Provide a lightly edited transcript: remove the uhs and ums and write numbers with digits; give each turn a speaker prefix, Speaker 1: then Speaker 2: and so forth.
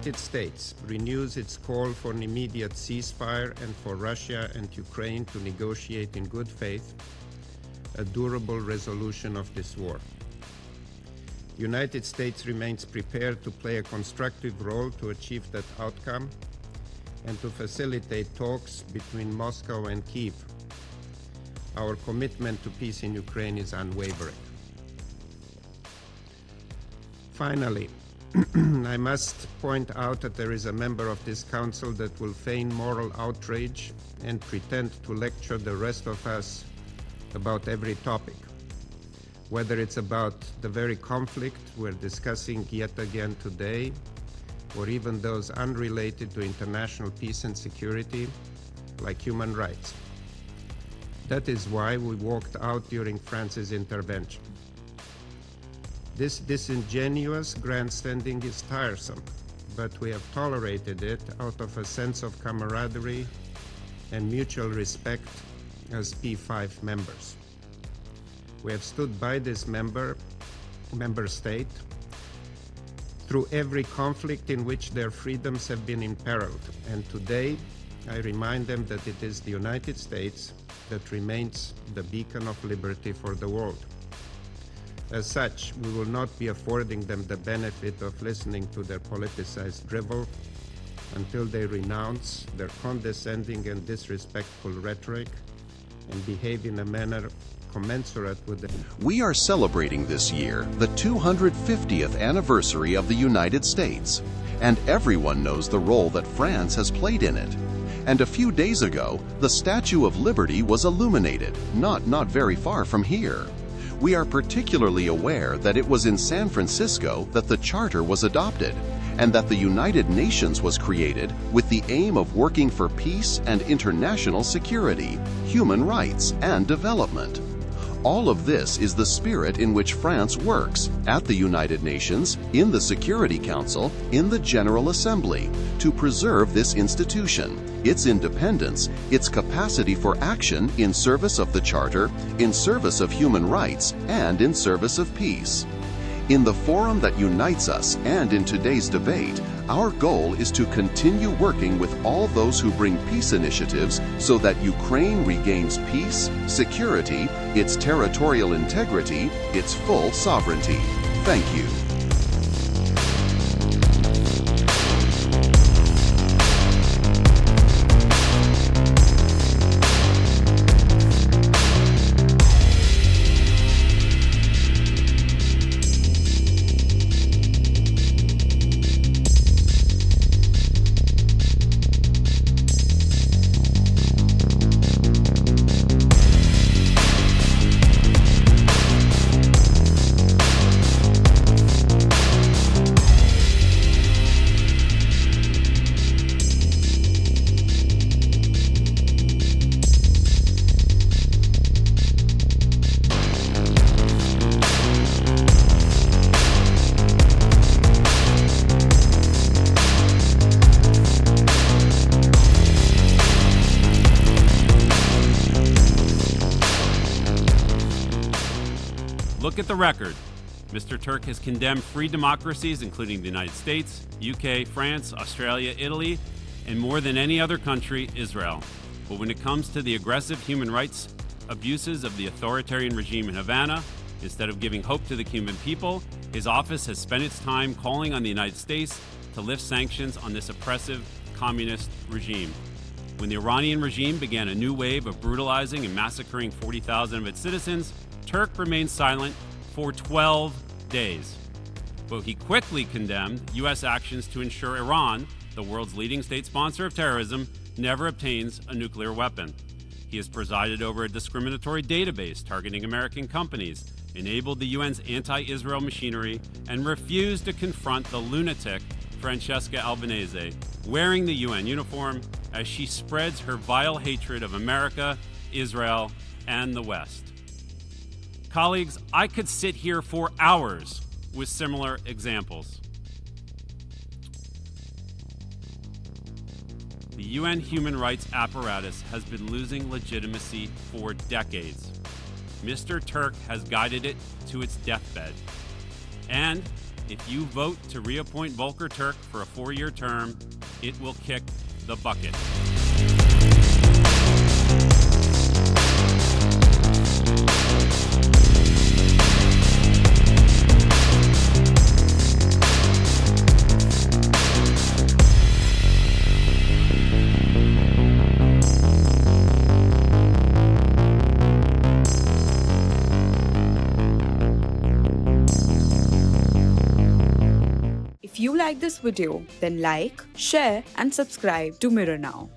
Speaker 1: United States renews its call for an immediate ceasefire and for Russia and Ukraine to negotiate in good faith a durable resolution of this war. The United States remains prepared to play a constructive role to achieve that outcome and to facilitate talks between Moscow and Kyiv. Our commitment to peace in Ukraine is unwavering. Finally, I must point out that there is a member of this Council that will feign moral outrage and pretend to lecture the rest of us about every topic, whether it's about the very conflict we're discussing yet again today, or even those unrelated to international peace and security, like human rights. That is why we walked out during France's intervention. This disingenuous grandstanding is tiresome, but we have tolerated it out of a sense of camaraderie and mutual respect as P5 members. We have stood by this member state through every conflict in which their freedoms have been imperiled, and today I remind them that it is the United States that remains the beacon of liberty for the world. As such, we will not be affording them the benefit of listening to their politicized drivel until they renounce their condescending and disrespectful rhetoric and behave in a manner commensurate with them.
Speaker 2: We are celebrating this year the 250th anniversary of the United States, and everyone knows the role that France has played in it. And a few days ago, the Statue of Liberty was illuminated, not very far from here. We are particularly aware that it was in San Francisco that the Charter was adopted, and that the United Nations was created with the aim of working for peace and international security, human rights, and development. All of this is the spirit in which France works at the United Nations, in the Security Council, in the General Assembly, to preserve this institution, its independence, its capacity for action in service of the Charter, in service of human rights, and in service of peace. In the forum that unites us and in today's debate, our goal is to continue working with all those who bring peace initiatives so that Ukraine regains peace, security, its territorial integrity, its full sovereignty. Thank you.
Speaker 3: Look at the record. Mr. Turk has condemned free democracies, including the United States, UK, France, Australia, Italy, and more than any other country, Israel. But when it comes to the aggressive human rights abuses of the authoritarian regime in Havana, instead of giving hope to the Cuban people, his office has spent its time calling on the United States to lift sanctions on this oppressive communist regime. When the Iranian regime began a new wave of brutalizing and massacring 40,000 of its citizens, Turk remained silent for 12 days. But he quickly condemned U.S. actions to ensure Iran, the world's leading state sponsor of terrorism, never obtains a nuclear weapon. He has presided over a discriminatory database targeting American companies, enabled the UN's anti-Israel machinery, and refused to confront the lunatic Francesca Albanese, wearing the UN uniform as she spreads her vile hatred of America, Israel, and the West. Colleagues, I could sit here for hours with similar examples. The UN human rights apparatus has been losing legitimacy for decades. Mr. Turk has guided it to its deathbed. And If you vote to reappoint Volker Turk for a 4-year term, it will kick the bucket.
Speaker 4: If you like this video, then like, share and subscribe to Mirror Now.